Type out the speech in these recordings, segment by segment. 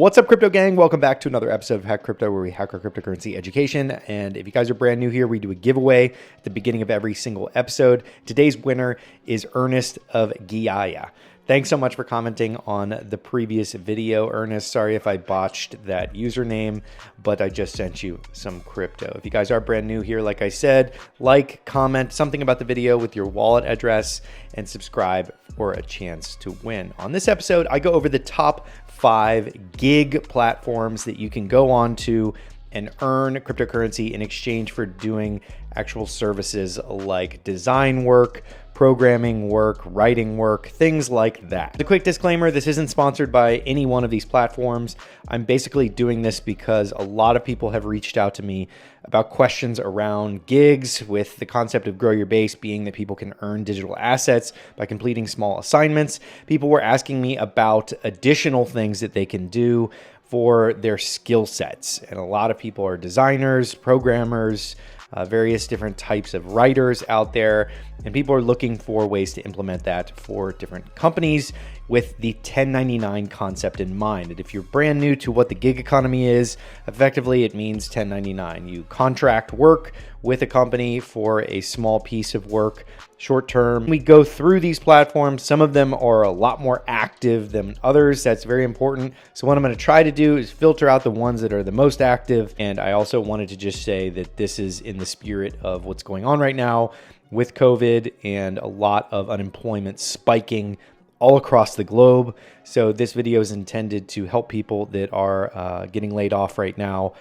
What's up, crypto gang? Welcome back to another episode of Hack Crypto, where we hack our cryptocurrency education. And if you guys are brand new here, we do a giveaway at the beginning of every single episode. Today's winner is Ernest of Giaya. Thanks so much for commenting on the previous video, Ernest. Sorry if I botched that username, but I just sent you some crypto. If you guys are brand new here, like I said, like, comment something about the video with your wallet address, and subscribe for a chance to win. On this episode, I go over the top 5 gig platforms that you can go on to and earn cryptocurrency in exchange for doing actual services like design work, programming work, writing work, things like that. A quick disclaimer, this isn't sponsored by any one of these platforms. I'm basically doing this because a lot of people have reached out to me about questions around gigs, with the concept of grow your base being that people can earn digital assets by completing small assignments. People were asking me about additional things that they can do for their skill sets. And a lot of people are designers, programmers, various different types of writers out there, and people are looking for ways to implement that for different companies with the 1099 concept in mind. And if you're brand new to what the gig economy is, effectively it means 1099. You contract work with a company for a small piece of work, short term. We go through these platforms. Some of them are a lot more active than others. That's very important. So what I'm going to try to do is filter out the ones that are the most active. And I also wanted to just say that this is in the spirit of what's going on right now with COVID and a lot of unemployment spiking all across the globe. So this video is intended to help people that are getting laid off right now,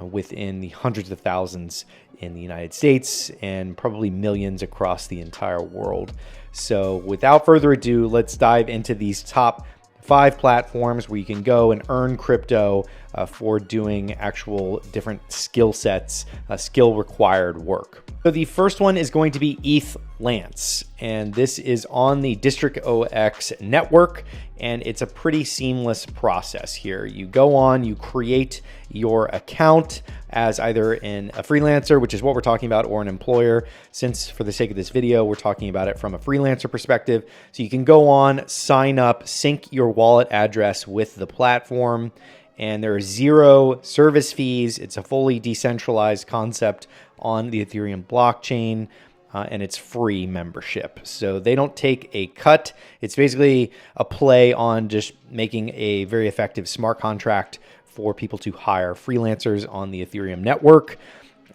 within the hundreds of thousands in the United States and probably millions across the entire world. So without further ado, let's dive into these top 5 platforms where you can go and earn crypto for doing actual different skill sets, skill required work. So the first one is going to be Ethlance, and this is on the District OX network, and it's a pretty seamless process here. You go on, you create your account as either a freelancer, which is what we're talking about, or an employer. Since for the sake of this video, we're talking about it from a freelancer perspective. So you can go on, sign up, sync your wallet address with the platform, and there are 0 service fees. It's a fully decentralized concept on the Ethereum blockchain, and it's free membership. So they don't take a cut. It's basically a play on just making a very effective smart contract for people to hire freelancers on the Ethereum network.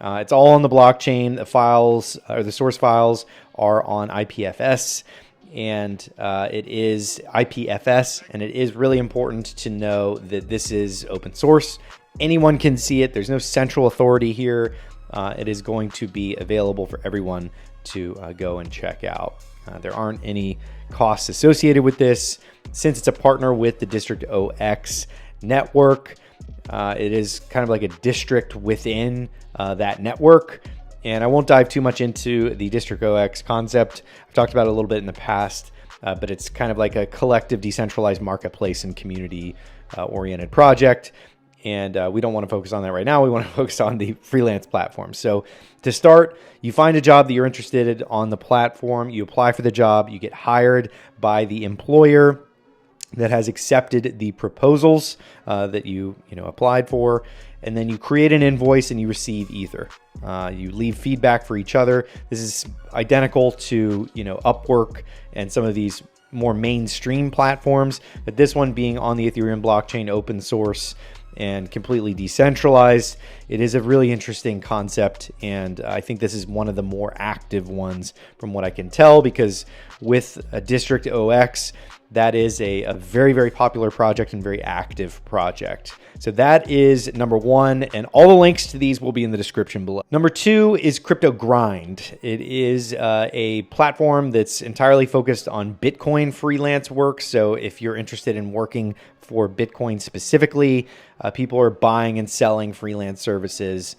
It's all on the blockchain. The files, or the source files, are on IPFS. And it is IPFS, and it is really important to know that this is open source. Anyone can see it. There's no central authority here. It is going to be available for everyone to go and check out. There aren't any costs associated with this. Since it's a partner with the District OX network, it is kind of like a district within that network. And I won't dive too much into the District OX concept. I've talked about it a little bit in the past, but it's kind of like a collective decentralized marketplace and community oriented project. And we don't want to focus on that right now. We want to focus on the freelance platform. So to start, you find a job that you're interested in on the platform. You apply for the job. You get hired by the employer that has accepted the proposals that you applied for. And then you create an invoice and you receive Ether. You leave feedback for each other. This is identical to Upwork and some of these more mainstream platforms, but this one being on the Ethereum blockchain, open source and completely decentralized. It is a really interesting concept, and I think this is one of the more active ones from what I can tell, because with a District OX, that is a very, very popular project and very active project. So that is number 1, and all the links to these will be in the description below. Number 2 is Crypto Grind. It is a platform that's entirely focused on Bitcoin freelance work. So if you're interested in working for Bitcoin specifically, people are buying and selling freelance services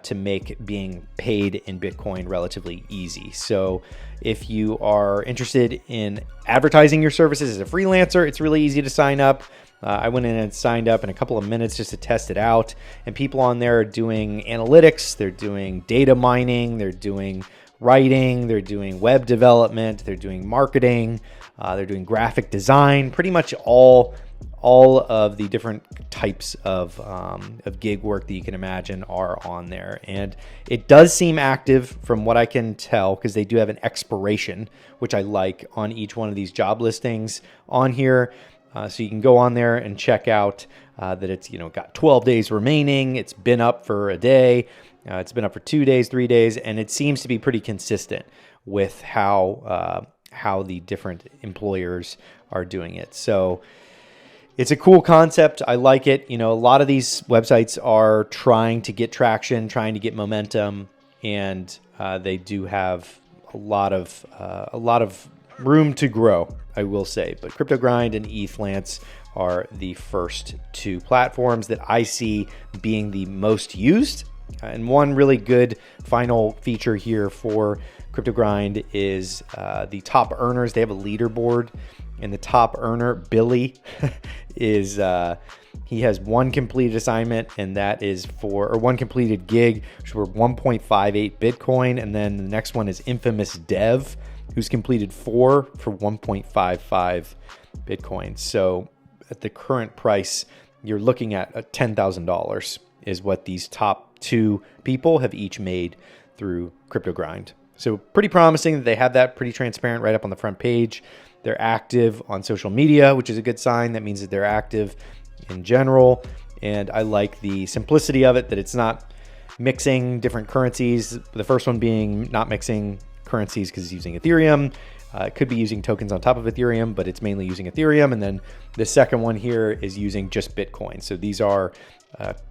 to make being paid in Bitcoin relatively easy. So if you are interested in advertising your services as a freelancer, it's really easy to sign up. I went in and signed up in a couple of minutes just to test it out. And people on there are doing analytics, they're doing data mining, they're doing writing, they're doing web development, they're doing marketing, they're doing graphic design, pretty much all all of the different types of gig work that you can imagine are on there. And it does seem active from what I can tell, because they do have an expiration, which I like, on each one of these job listings on here. So you can go on there and check out that it's, got 12 days remaining. It's been up for a day. It's been up for 2 days, 3 days, and it seems to be pretty consistent with how the different employers are doing it. So it's a cool concept. I like it. A lot of these websites are trying to get traction, trying to get momentum, and they do have a lot of room to grow, I will say. But CryptoGrind and Ethlance are the first two platforms that I see being the most used. And one really good final feature here for CryptoGrind is the top earners. They have a leaderboard, and the top earner, Billy, is he has one completed assignment, and that is or one completed gig, which were 1.58 Bitcoin. And then the next one is Infamous Dev, who's completed 4 for 1.55 Bitcoin. So at the current price, you're looking at $10,000 is what these top 2 people have each made through CryptoGrind. So pretty promising that they have that pretty transparent right up on the front page. They're active on social media, which is a good sign. That means that they're active in general. And I like the simplicity of it, that it's not mixing different currencies. The first one being not mixing currencies because it's using Ethereum. It could be using tokens on top of Ethereum, but it's mainly using Ethereum. And then the second one here is using just Bitcoin. So these are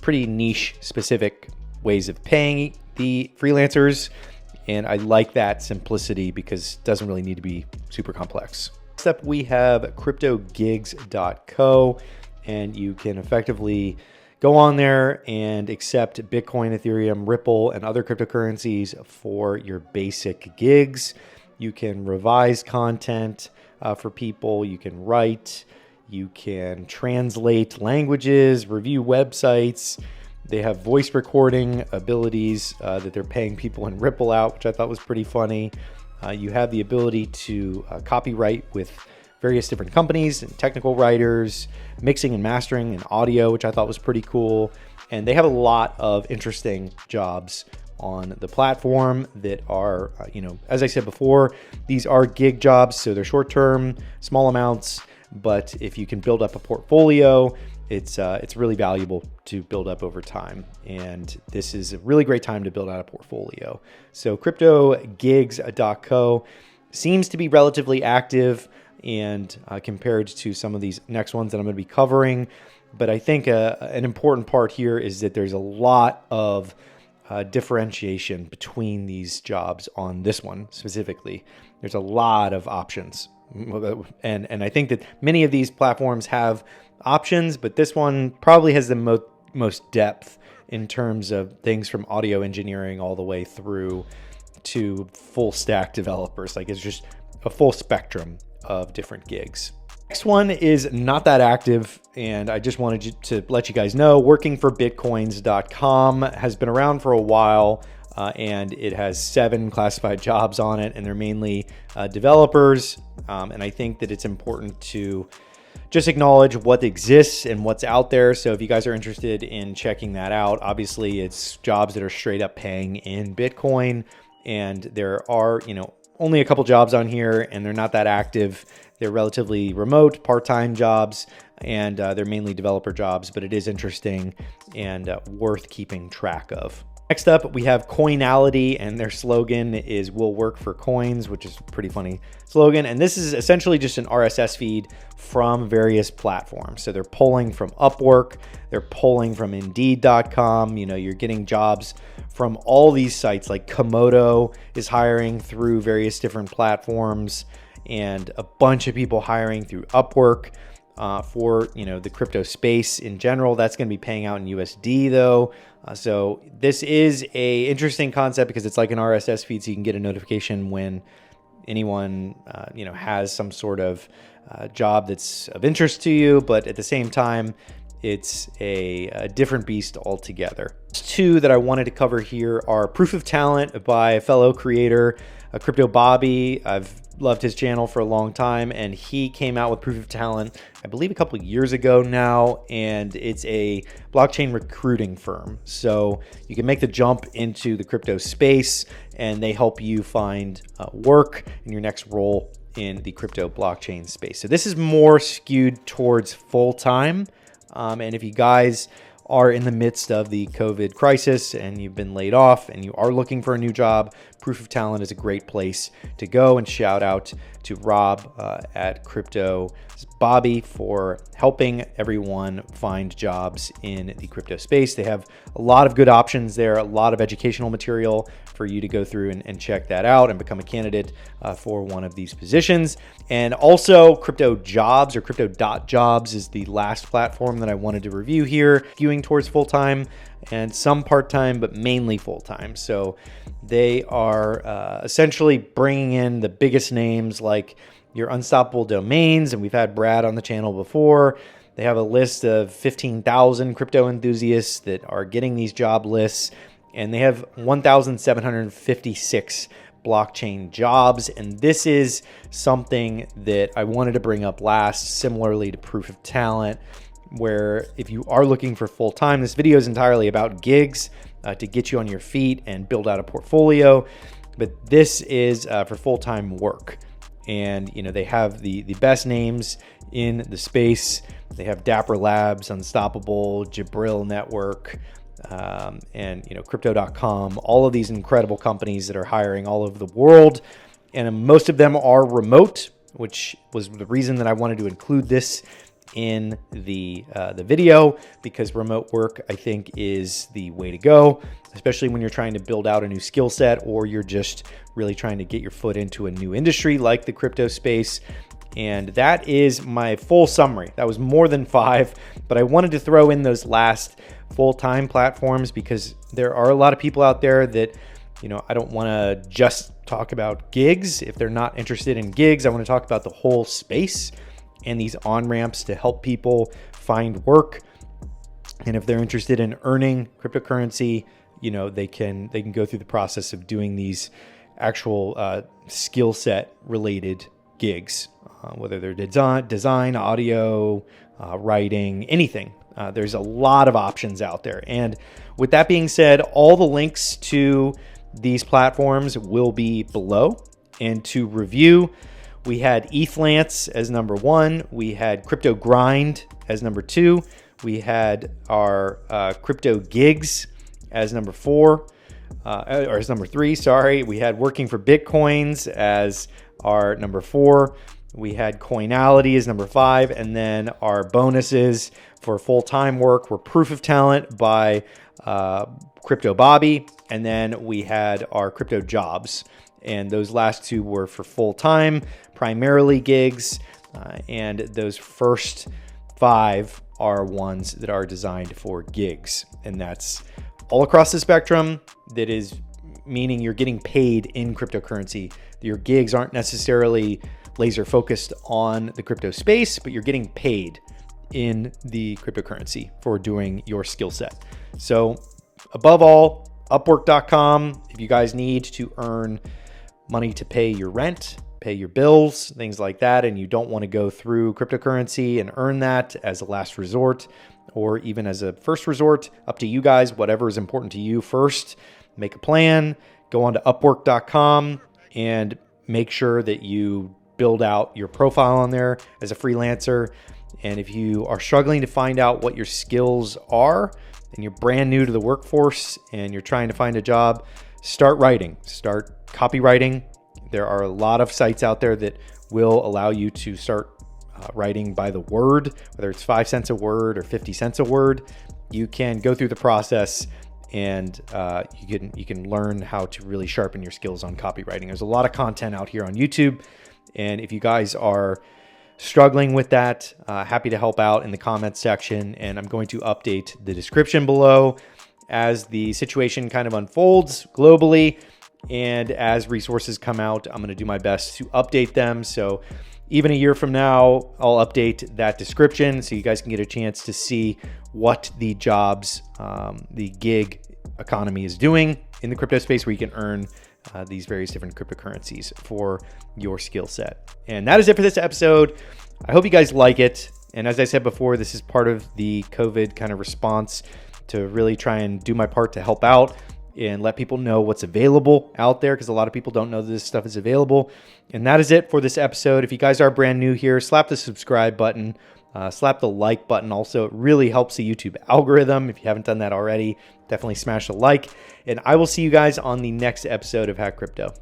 pretty niche specific ways of paying the freelancers. And I like that simplicity because it doesn't really need to be super complex. Next up, we have cryptogigs.co, and you can effectively go on there and accept Bitcoin, Ethereum, Ripple, and other cryptocurrencies for your basic gigs. You can revise content for people. You can write. You can translate languages, review websites. They have voice recording abilities that they're paying people in Ripple out, which I thought was pretty funny. You have the ability to copyright with various different companies and technical writers, mixing and mastering and audio, which I thought was pretty cool. And they have a lot of interesting jobs on the platform that are, as I said before, these are gig jobs. So they're short-term, small amounts, but if you can build up a portfolio, it's really valuable to build up over time. And this is a really great time to build out a portfolio. So cryptogigs.co seems to be relatively active and compared to some of these next ones that I'm going to be covering. But I think an important part here is that there's a lot of differentiation between these jobs on this one specifically. There's a lot of options. And I think that many of these platforms have options, but this one probably has the most depth in terms of things from audio engineering all the way through to full stack developers. Like, it's just a full spectrum of different gigs. Next one is not that active, and I just wanted to let you guys know, workingforbitcoins.com has been around for a while, and it has 7 classified jobs on it, and they're mainly developers. And I think that it's important to just acknowledge what exists and what's out there. So if you guys are interested in checking that out, obviously it's jobs that are straight up paying in Bitcoin, and there are, only a couple jobs on here, and they're not that active. They're relatively remote, part-time jobs, and they're mainly developer jobs, but it is interesting and worth keeping track of. Next up, we have Coinality, and their slogan is "We'll work for coins," which is a pretty funny slogan. And this is essentially just an RSS feed from various platforms. So they're pulling from Upwork, they're pulling from Indeed.com. You're getting jobs from all these sites. Like Komodo is hiring through various different platforms, and a bunch of people hiring through Upwork for the crypto space in general. That's going to be paying out in USD though. So this is a interesting concept because it's like an RSS feed, so you can get a notification when anyone has some sort of job that's of interest to you, but at the same time, it's a different beast altogether. 2 that I wanted to cover here are Proof of Talent by a fellow creator, Crypto Bobby. I've loved his channel for a long time, and he came out with Proof of Talent, I believe a couple of years ago now, and it's a blockchain recruiting firm. So you can make the jump into the crypto space, and they help you find work in your next role in the crypto blockchain space. So this is more skewed towards full-time. And if you guys are in the midst of the COVID crisis and you've been laid off and you are looking for a new job, Proof of Talent is a great place to go. And shout out to Rob at Crypto Bobby for helping everyone find jobs in the crypto space. They have a lot of good options there, a lot of educational material for you to go through and check that out and become a candidate for one of these positions. And also Crypto Jobs, or Crypto.jobs, is the last platform that I wanted to review here, skewing towards full-time and some part-time, but mainly full-time. So they are essentially bringing in the biggest names like your Unstoppable Domains, and we've had Brad on the channel before. They have a list of 15,000 crypto enthusiasts that are getting these job lists, and they have 1,756 blockchain jobs. And this is something that I wanted to bring up last, similarly to Proof of Talent, where if you are looking for full-time, this video is entirely about gigs to get you on your feet and build out a portfolio. But this is for full-time work. And, you know, they have the best names in the space. They have Dapper Labs, Unstoppable, Jabril Network, and, you know, Crypto.com, all of these incredible companies that are hiring all over the world. And most of them are remote, which was the reason that I wanted to include this in the video, because remote work, I think, is the way to go, especially when you're trying to build out a new skill set, or you're just really trying to get your foot into a new industry like the crypto space. And that is my full summary. That was more than 5, but I wanted to throw in those last full-time platforms because there are a lot of people out there that, you know, I don't want to just talk about gigs. If they're not interested in gigs, I want to talk about the whole space and these on-ramps to help people find work. And if they're interested in earning cryptocurrency, you know, they can go through the process of doing these actual skill set related gigs, whether they're design, audio, writing, anything. There's a lot of options out there. And with that being said, all the links to these platforms will be below. And to review, we had Ethlance as number 1. We had Crypto Grind as number 2. We had our Crypto Gigs as number 4, or as number 3, sorry. We had Working for Bitcoins as our number 4. We had Coinality as number 5. And then our bonuses for full-time work were Proof of Talent by Crypto Bobby. And then we had our Crypto Jobs. And those last 2 were for full-time, primarily gigs. And those first 5 are ones that are designed for gigs. And that's all across the spectrum. That is meaning you're getting paid in cryptocurrency. Your gigs aren't necessarily laser focused on the crypto space, but you're getting paid in the cryptocurrency for doing your skill set. So above all, Upwork.com, if you guys need to earn money to pay your rent, pay your bills, things like that, and you don't want to go through cryptocurrency and earn that as a last resort or even as a first resort, up to you guys, whatever is important to you first. Make a plan, go on to Upwork.com and make sure that you build out your profile on there as a freelancer. And if you are struggling to find out what your skills are and you're brand new to the workforce and you're trying to find a job, start writing, start copywriting. There are a lot of sites out there that will allow you to start writing by the word, whether it's 5 cents a word or 50 cents a word. You can go through the process and you can learn how to really sharpen your skills on copywriting. There's a lot of content out here on YouTube. And if you guys are struggling with that, happy to help out in the comments section. And I'm going to update the description below as the situation kind of unfolds globally. And as resources come out, I'm going to do my best to update them. So even a year from now, I'll update that description so you guys can get a chance to see what the jobs, the gig economy is doing in the crypto space, where you can earn these various different cryptocurrencies for your skill set. And that is it for this episode. I hope you guys like it. And as I said before, this is part of the COVID kind of response to really try and do my part to help out and let people know what's available out there, because a lot of people don't know that this stuff is available. And that is it for this episode. If you guys are brand new here, slap the subscribe button, slap the like button. Also, it really helps the YouTube algorithm. If you haven't done that already, definitely smash a like. And I will see you guys on the next episode of Hack Crypto.